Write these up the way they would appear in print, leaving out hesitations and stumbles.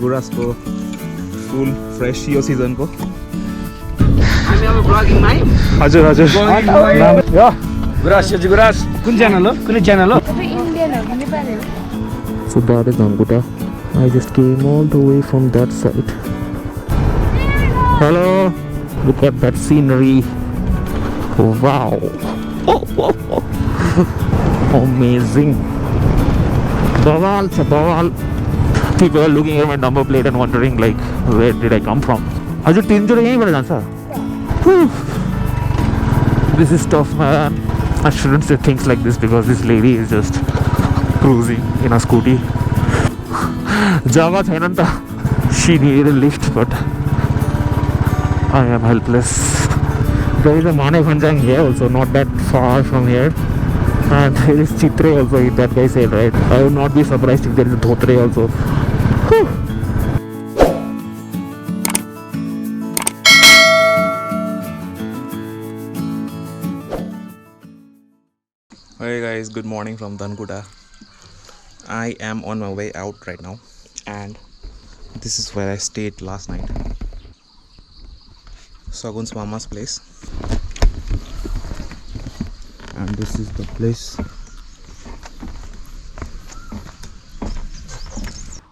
गुराँसको full fresh यो सिजनको। हामी अब ब्लगिङमा है। हजुर हजुर गुराँस गुराँस कुन च्यानल हो? कुनै च्यानल हो? So that is Dhankuta. I just came all the way from that side. Hello, look at that scenery. Wow. Amazing. Bawal, Bawal. People are looking at my number plate and wondering like, where did I come from? Ajit Tinjure yahi बाट जान्छ. This is tough, man. I shouldn't say things like this because this lady is just cruising in a scooty. Java छैन नि त. She needed a lift, but I am helpless. There is a Mane Khanjang here also, not that far from here. And there is Chitre also, if that guy said, right? I would not be surprised if there is a Dhotre also. Whew. Hey guys, good morning from Dhankuta. I am on my way out right now, and this is where I stayed last night. Sagun's mama's place, and this is the place.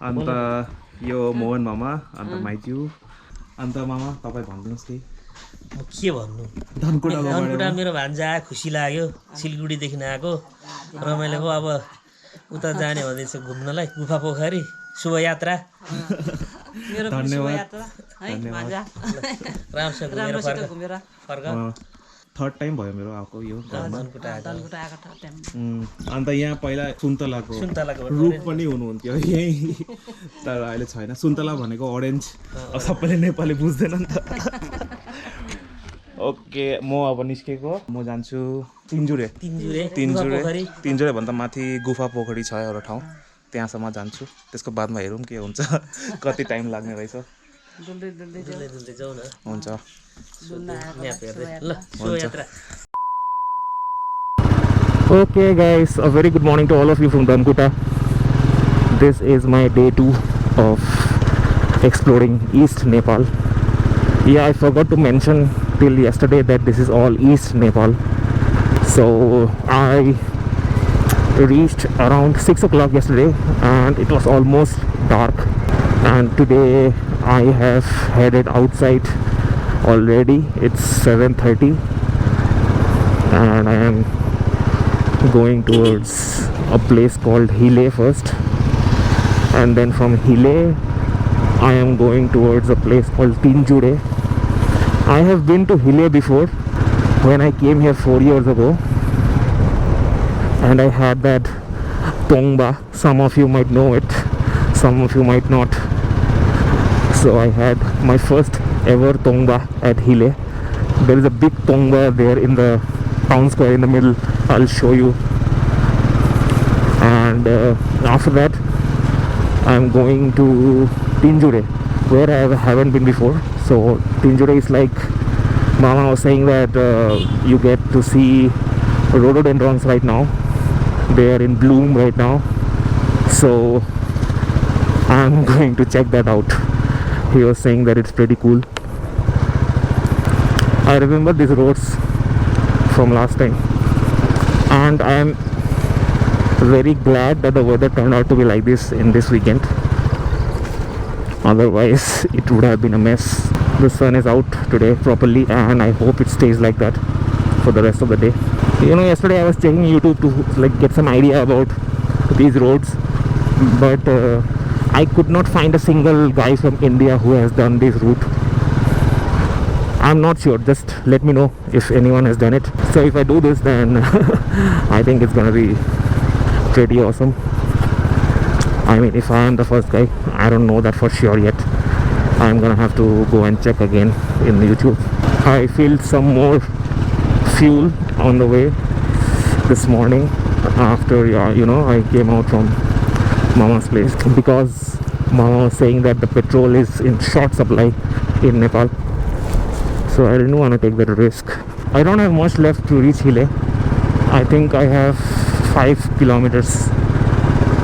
Anta yo Mohan mama, anta Maiju, anta mama tapai भन्दिनुस् के? के भन्नु धनकुटा मेरो भान्जा खुसी लाग्यो सिलगढीदेखि आएको रमाइलो भयो अब उता जाने भन्दैछ घुम्नलाई गुफा पोखरी शुभयात्रा मेरो शुभयात्रा है भान्जा राम्रोसँग घुमेर फर्क थर्ड टाइम भयो मेरो आएको यो धनकुटा आएको थर्ड टाइम अन्त यहाँ पहिला सुन्तलाको रुख पनि हुनुहुन्थ्यो यही तर अहिले छैन सुन्तला भनेको अरेन्ज अब सबैले नेपाली बुझ्दैन नि त ओके म अब निस्केको म जान्छु तिन्जुरे भन्दा माथि गुफा पोखरी छ एउटा ठाउँ त्यहाँसम्म जान्छु त्यसको बादमा हेरौँ के हुन्छ कति टाइम लाग्ने रहेछ डुल्दै जाऊ न हुन्छ Okay guys, a very good morning to all of you from Dhankuta. This is my day 2 of exploring East Nepal. Yeah, I forgot to mention till yesterday that this is all East Nepal. So I reached around 6 o'clock yesterday and it was almost dark, and today I have headed outside already. It's 7:30 and I am going towards a place called Hile first, and then from Hile I am going towards a place called Tinjure. I have been to Hile before when I came here 4 years ago, and I had that tongba. Some of you might know it, some of you might not. So I had my first ever tongba at Hile. There is a big tongba there in the town square in the middle. I'll show you. And after that I'm going to Tinjure, where I haven't been before. So Tinjure is like, Mama was saying that you get to see rhododendrons right now. They are in bloom right now. So I'm going to check that out. He was saying that it's pretty cool. I remember these roads from last time, and I am very glad that the weather turned out to be like this in this weekend. Otherwise it would have been a mess. The sun is out today properly, and I hope it stays like that for the rest of the day. You know, yesterday I was checking YouTube to like get some idea about these roads, but I could not find a single guy from India who has done this route. I'm not sure, just let me know if anyone has done it. So if I do this, then I think it's gonna be pretty awesome. I mean, if I am the first guy, I don't know that for sure yet. I'm gonna have to go and check again in YouTube. I filled some more fuel on the way this morning after you know, I came out from Mama's place, because Mama was saying that the petrol is in short supply in Nepal. So I didn't want to take that risk. I don't have much left to reach Hile. I think I have 5 kilometers.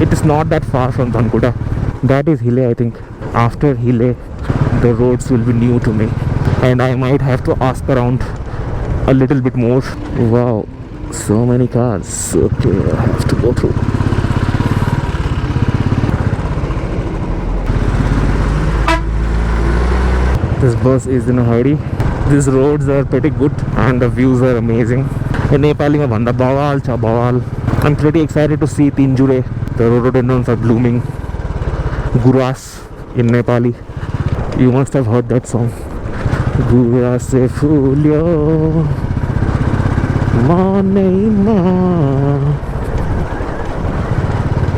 It is not that far from Dhankuta. That is Hile, I think. after Hile, the roads will be new to me, and I might have to ask around a little bit more. Wow, so many cars. Okay, I have to go through. This bus is in a hurry. These roads are pretty good and the views are amazing. In Nepali ma bhanda bawal cha bawal. I'm pretty excited to see Tinjure. The rhododendrons are blooming. Guras in Nepali. You must have heard that song. Guras se fulyo maneima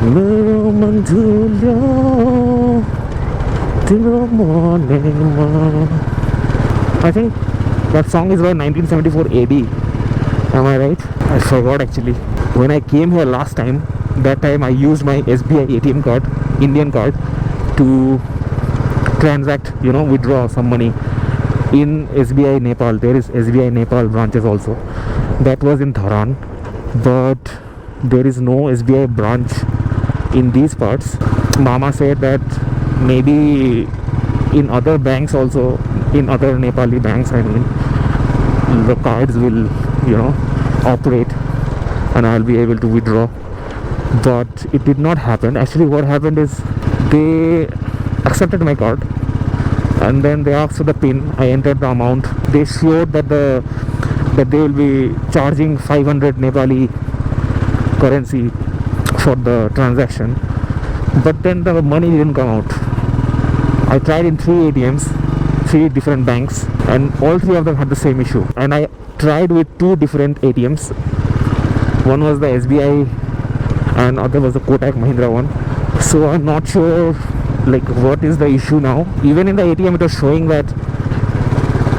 mero mandulyo tiro maneima. I think that song is by 1974 AD. Am I right? I forgot actually. When I came here last time, that time I used my SBI ATM card, Indian card, to transact, withdraw some money in SBI Nepal. There is SBI Nepal branches also. That was in Dharan, but there is no SBI branch in these parts. Mama said that maybe in other banks also, in other Nepali banks, I mean, the cards will, operate and I'll be able to withdraw. But it did not happen. Actually, what happened is they accepted my card and then they asked for the PIN. I entered the amount. They showed that they will be charging 500 Nepali currency for the transaction, but then the money didn't come out. I tried in 3 ATMs, 3 different banks, and all 3 of them had the same issue. And I tried with 2 different ATMs. One was the SBI and other was the Kotak Mahindra one. So I'm not sure what is the issue now. Even in the ATM it was showing that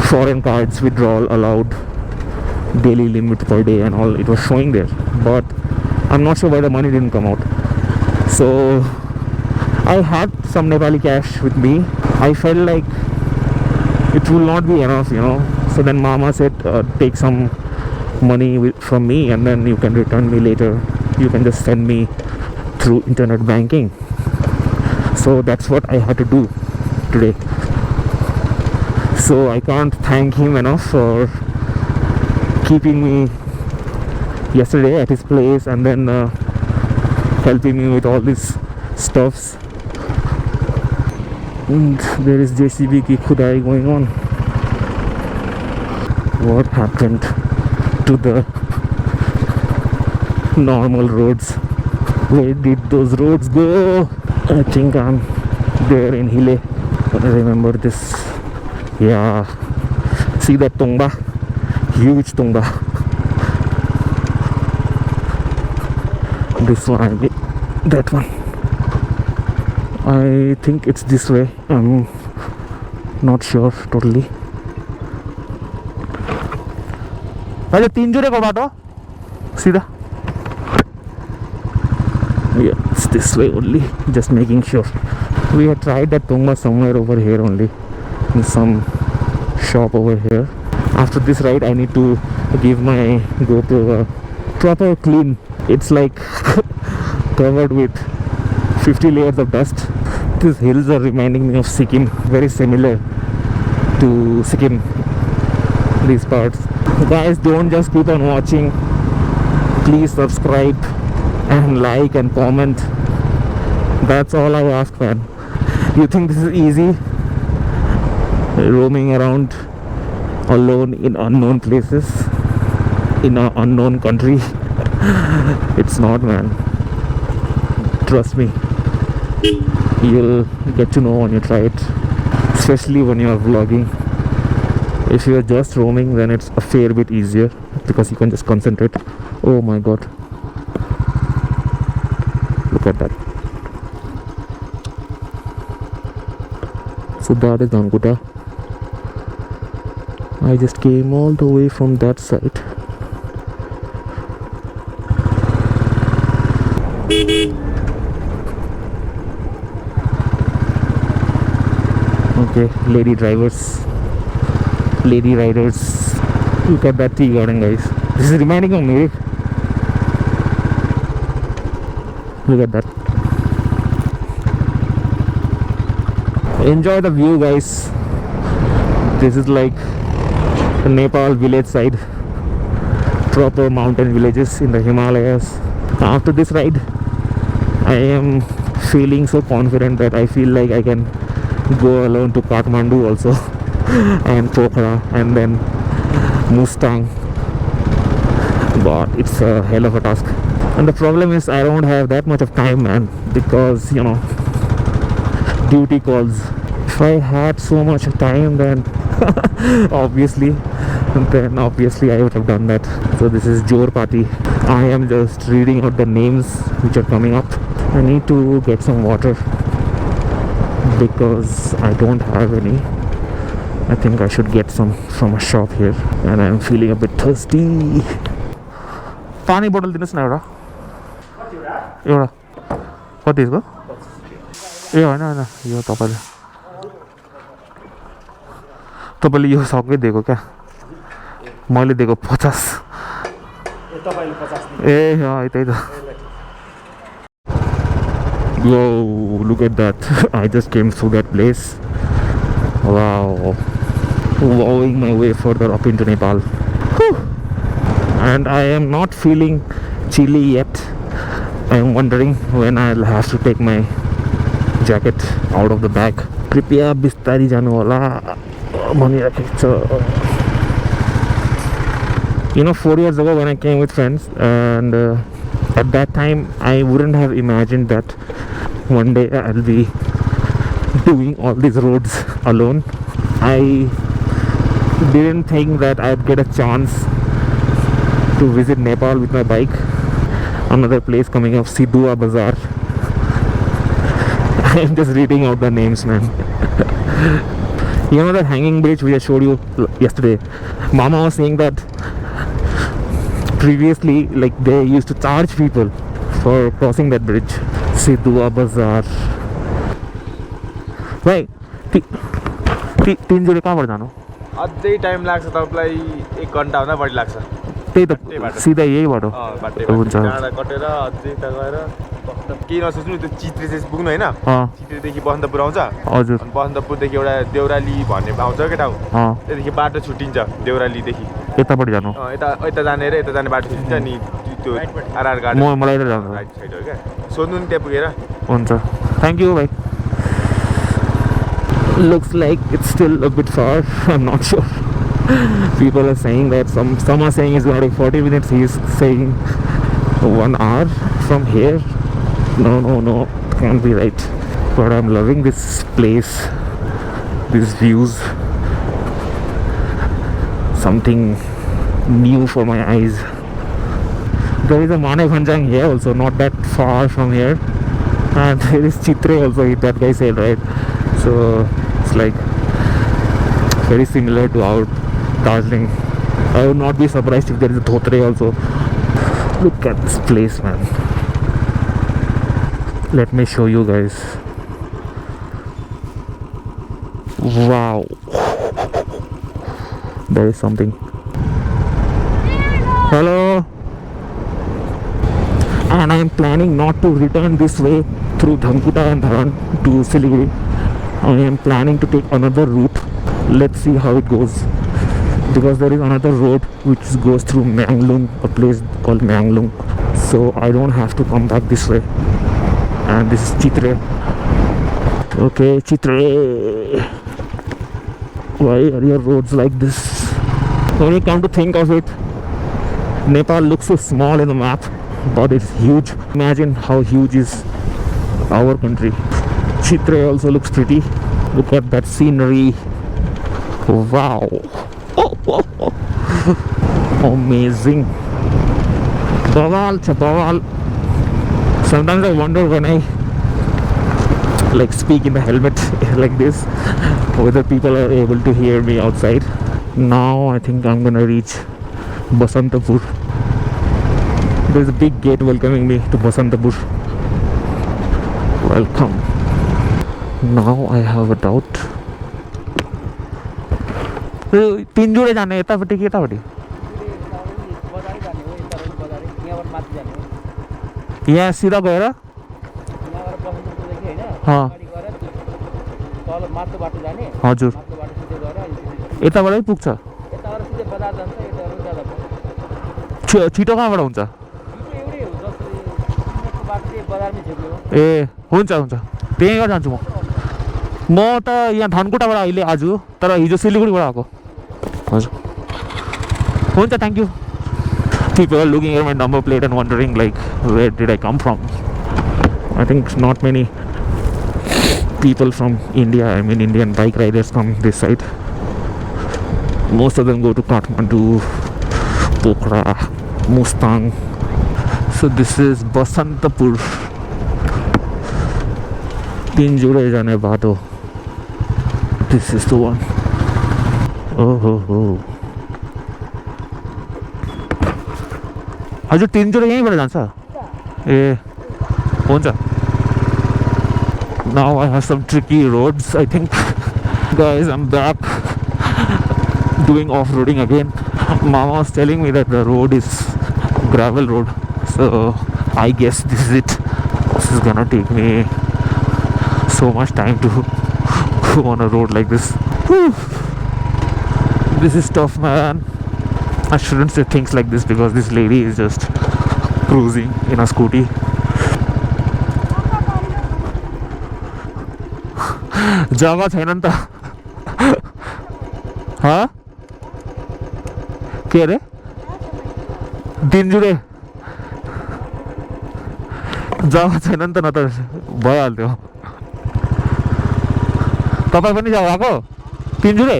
foreign cards withdrawal allowed, daily limit per day and all, it was showing there, but I'm not sure why the money didn't come out. So I had some Nepali cash with me. I felt like it will not be enough, so then Mama said take some money from me and then you can return me later. You can just send me through internet banking. So that's what I had to do today. So I can't thank him enough for keeping me yesterday at his place and then helping me with all these stuffs. And there is JCB ki khudai going on. What happened to the normal roads? Where did those roads go? I think I'm there in Hile. I remember this. Yeah, see that Tungba? Huge Tungba. This one, that one. I think it's this way. I'm not sure totally. Are Tinjure ko bato? Sida. Yeah, it's this way only. Just making sure. We had tried that Tungba somewhere over here only, in some shop over here. After this ride, I need to give my GoPro a proper clean. It's like covered with 50 layers of dust. These hills are reminding me of Sikkim, very similar to Sikkim, these parts. Guys, don't just keep on watching. Please subscribe and like and comment. That's all I ask, man. You think this is easy? Roaming around alone in unknown places, in an unknown country? It's not, man. Trust me. You'll get to know when you try it, especially when you are vlogging. If you are just roaming, then it's a fair bit easier because you can just concentrate. Oh my god, look at that. So that is Dhankuta. I just came all the way from that side. Okay, lady drivers, lady riders. Look at that tea garden, guys. This is reminding of me. Look at that. Enjoy the view, guys. This is like the Nepal village side, proper mountain villages in the Himalayas. After this ride, I am feeling so confident that I feel like I can go alone to Kathmandu also and Pokhara and then Mustang, but it's a hell of a task. And the problem is I don't have that much of time, man, because you know, duty calls. If I had so much time, then obviously I would have done that. So this is Jorpati. I am just reading out the names which are coming up. I need to get some water because I don't have any. I think I should get some from a shop here, and I'm feeling a bit thirsty. Pani bottle दिनुस् न एउटा एउटा कति यसको ए होइन होइन यो तपाईँले यो सँगै दिएको क्या मैले दिएको 50 ए त्यही त Whoa, look at that. I just came through that place. Wow. Wowing my way further up into Nepal. Whew. And I am not feeling chilly yet. I am wondering when I'll have to take my jacket out of the bag. Kripya bistari janu hola bhanirakheko cha. You know, 4 years ago when I came with friends, and at that time I wouldn't have imagined that one day I'll be doing all these roads alone. I didn't think that I'd get a chance to visit Nepal with my bike. Another place coming up, Sidhua Bazaar. I'm just reading out the names, man. You know that hanging bridge which I showed you yesterday? Mama was saying that previously, like, they used to charge people for crossing that bridge. Sidhua Bazaar. Right. Tinjure कहाँबाट जानु? अझै time लाग्छ तपाईलाई 1 घण्टा भन्दा बढी लाग्छ त्यही त सिधा यही बाटो हुन्छ डाँडा कटेर अझै त गएर केही नसोच्नु त्यो चित्रे चाहिँ पुग्नु हैन चित्रेदेखि बसन्तपुर आउँछ हजुर अनि बसन्तपुरदेखि एउटा देउराली भन्ने आउँछ के ठाउँ त्यदेखि बाटो छुटिन्छ देउरालीदेखि यतापट्टि जानु यता जाने र यता जाने बाटो छुटिन्छ नि त्यो आरआर गार्डन मलाई यता जानु राइट साइड हो क्या सोध्नु नि त्यहाँ पुगेर हुन्छ थ्यांक यू भाइ looks like it's still a bit far. I'm not sure. People are saying that some are saying it's going to take 40 minutes. He's saying 1 hour from here. No, can't be right. But I'm loving this place, these views. Something new for my eyes. There is a Mane Bhanjang here also, not that far from here, and there is Chitre also, that guy said, right? So it's like very similar to our Darjeeling. I would not be surprised if there is a Dhotre also. Look at this place, man. Let me show you guys. Wow. There is something. Hello. And I am planning not to return this way through Dhankuta and Dharan to Siliguri. I am planning to take another route. Let's see how it goes, because there is another road which goes through Manglung, a place called Manglung, so I don't have to come back this way. And this is Chitre. Okay, Chitre. Why are your roads like this? When you come to think of it, Nepal looks so small in the map, but it's huge. Imagine how huge is our country. Chitre also looks pretty. Look at that scenery. Wow. Amazing. Bawal. Sometimes I wonder when I like speak in the helmet like this, whether people are able to hear me outside. Now I think I'm gonna reach Basantapur. There's a big gate welcoming me to Basantapur. Welcome. Now I have a doubt. Tinjure जाने यतापट्टि कि यतापट्टि? यहाँ सिधा गएर? तल माथिल्लो बाटो जाने हजुर माथिल्लो बाटो सिधै गएर यताबाटै पुग्छ यताबाट सिधै बजार जान्छ यताबाट जाँदा पर्छ छिटो कहाँबाट हुन्छ छिटो एउटै हो जसरी सिमेन्टको बाटो चाहिँ बजारमै झिक्यो ए हुन्छ हुन्छ त्यहीँबाट जान्छु म त यहाँ धनकुटाबाट अहिले आज तर हिजो सिलगढीबाट आएको हजुर हुन्छ thank you people are looking at my number plate and wondering like where did I come from. I think not many people from India, I mean Indian bike riders from this side. Most of them go to Kathmandu, Pokhara, Mustang. So this is Basantapur. Tinjure jane bato. This is the one. Oh. हजुर तिनचुरे यहीँबाट जान्छ ए हुन्छ Now I have some tricky roads I think guys I'm back doing off-roading again. Mama was telling me that the road is gravel road so I guess this is it. This is gonna take me so much time to go on a road like this. Whew. This is tough man. I shouldn't say things like this because this lady is just cruising in a scooty. जग्गा छैन नि त के अरे तिनजुरे जग्गा छैन नि त न त भइहाल्थ्यो तपाईँ पनि जानु भएको तिनजुरे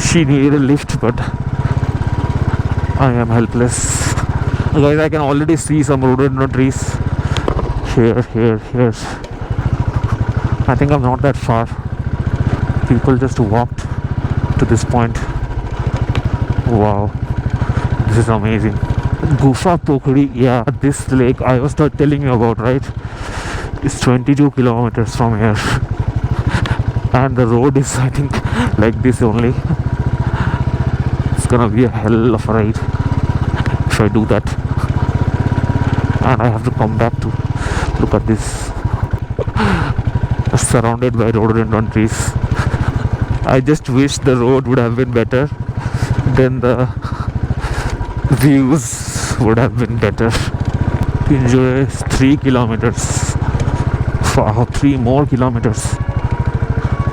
She needed a lift but I am helpless. Guys, I can already see some rhododendron trees here. I think I'm not that far. People just walked to this point. Wow, this is amazing. Gufa Pokhari, yeah, this lake I was telling you about, right? It's 22 kilometers from here and the road is I think like this only. It's gonna be a hell of a ride if I do that, and I have to come back to look at this. Surrounded by rhododendron trees. I just wish the road would have been better, then the views would have been better. Tinjure is 3 kilometers. Wow, 3 more kilometers,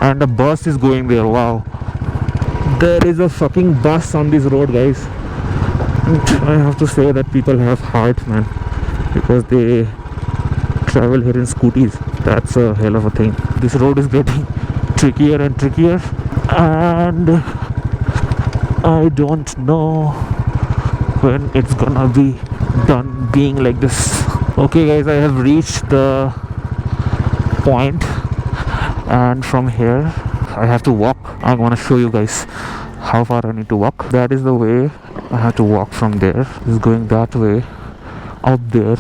and a bus is going there. Wow. There is a fucking bus on this road, guys. I have to say that people have heart, man, because they travel here in scooties. That's a hell of a thing. This road is getting trickier and trickier, and I don't know when it's gonna be done being like this. Okay guys, I have reached the point, and from here I have to walk. I want to show you guys how far I need to walk. That is the way I have to walk from there. It's going that way, up there,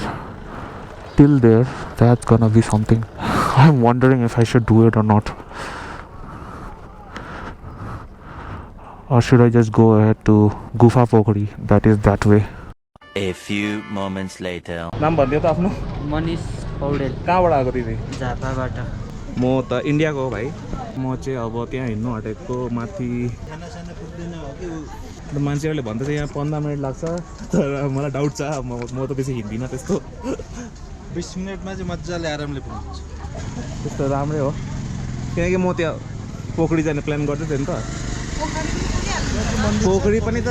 till there. That's gonna be something. I'm wondering if I should do it or not, or should I just go ahead to Gufa Pokhari? That is that way. A few moments later. नाम भन्दियो त आफ्नो मनिष पौडेल कहाँबाट आएको तिमी झापाबाट म त इन्डियाको हो भाइ म चाहिँ अब त्यहाँ हिँड्नु आँटेको माथि मान्छेहरूले भन्दैछ यहाँ 15 मिनट लाग्छ तर मलाई डाउट छ म त बेसी हिँड्दिनँ त्यस्तो 20 मिनटमा चाहिँ मजाले आरामले पुग्छ त्यस्तो राम्रै हो किनकि म त्यहाँ पोखरी जाने प्लान गर्दै थिएँ नि त पोखरी पनि त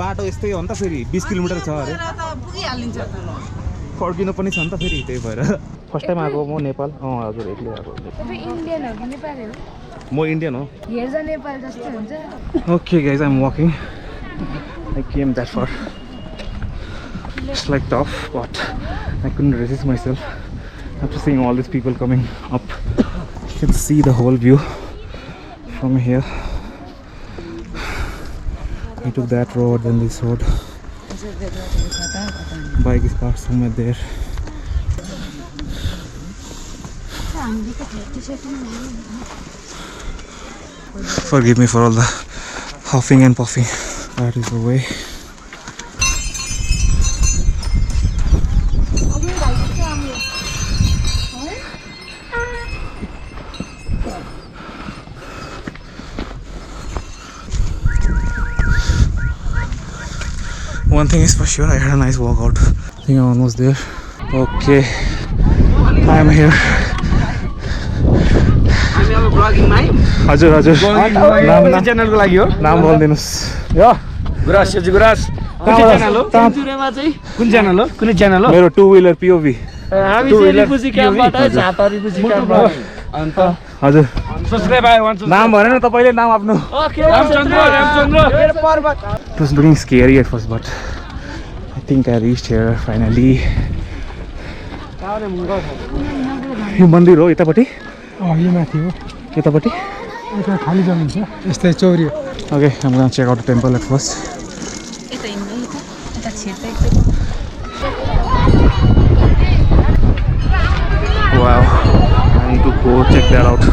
बाटो यस्तै हो नि त फेरि 20 किलोमिटर छ अरे फर्किनु पनि छ नि त फेरि त्यही भएर फर्स्ट टाइम आएको म नेपाल हजुर एक्लै आएको तपाईं इन्डियन हो कि नेपाली हो म इन्डियन हो हेर्दा नेपाल जस्तो हुन्छ Okay guys, I'm walking. I came that far. It's like tough, but I couldn't resist myself after seeing all these people coming up. You can see the whole view from here. We took that road, then this road. Bike is parked somewhere there. Forgive me for all the huffing and puffing. That is the way. one thing is for sure, I had a nice walkout. I think I'm almost there. Okay, I'm here. हजुर हजुर नाम च्यानलको लागि हो नाम बोलिदिनुहोस् यो गुरास यो गुरास कुन channel हो तिनजुरेमा चाहिँ कुन च्यानल हो कुन च्यानल हो मेरो 2 व्हीलर पिओभी हामी चाहिँ रिफुजी क्याम्पबाट झापा रिफुजी क्याम्पबाट अन्त हजुर सब्स्क्राइब आयो वान नाम भनेन तपाईले नाम आफ्नो ओके रामचन्द्र मेरो पर्वत It was looking scary at first, but I think I reached here finally. यो मन्दिर हो यतापट्टि यो माथि हो यतापट्टि यता खाली जमिन छ यस्तै Chauri Okay, I'm gonna check out the temple at first. Wow, I need to go check that out.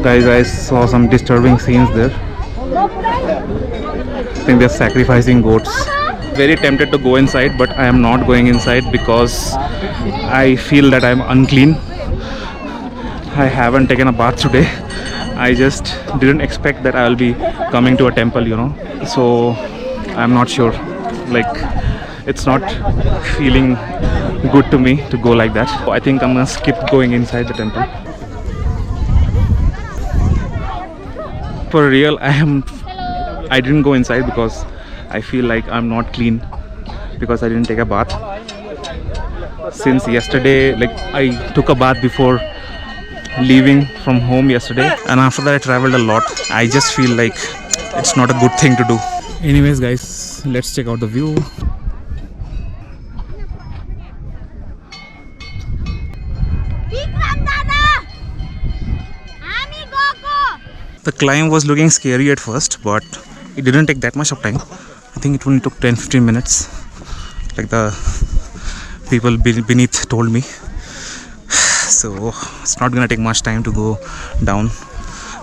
Guys, I saw some disturbing scenes there. I think they're sacrificing goats. Very tempted to go inside, but I am not going inside because I feel that I'm unclean. I haven't taken a bath today. I just didn't expect that I will be coming to a temple, you know. So I'm not sure. Like, it's not feeling good to me to go like that. So I think I'm gonna skip going inside the temple. For real, I didn't go inside because I feel like I'm not clean because I didn't take a bath. Since yesterday, like I took a bath before leaving from home yesterday, and after that I traveled a lot. I just feel like it's not a good thing to do. Anyways guys, let's check out the view. The climb was looking scary at first, but it didn't take that much of time. I think it only took 10-15 minutes, like the people beneath told me. So it's not gonna take much time to go down,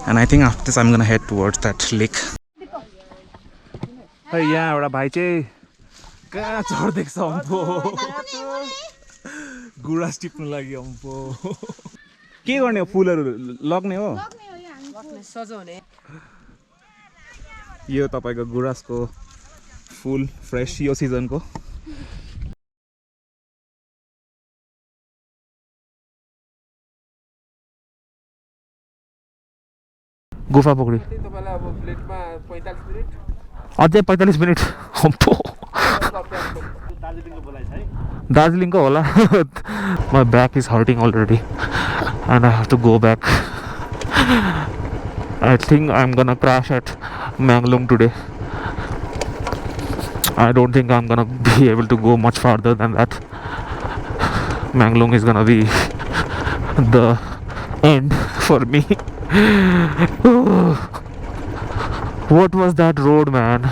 and I think after this I'm gonna head towards that lake. Hey, यहाँ एउटा भाइ चाहिँ कहाँ चढ्दैछ अम्पो गुरास टिप्नु लागि अम्पो के गर्ने हो फुलहरु लग्ने हो सजाउने यो तपाईको गुरासको फुल फ्रेश यो सिजनको गुफा पोखरी तपाईलाई अब प्लेटमा 45 मिनेट अझै 45 मिनेट अम्पो दार्जिलिङको होला My back is hurting already and I have to go back. I think I'm gonna crash at Manglung today. I don't think I'm gonna be able to go much farther than that. Manglung is gonna be the end for me. What was that road, man?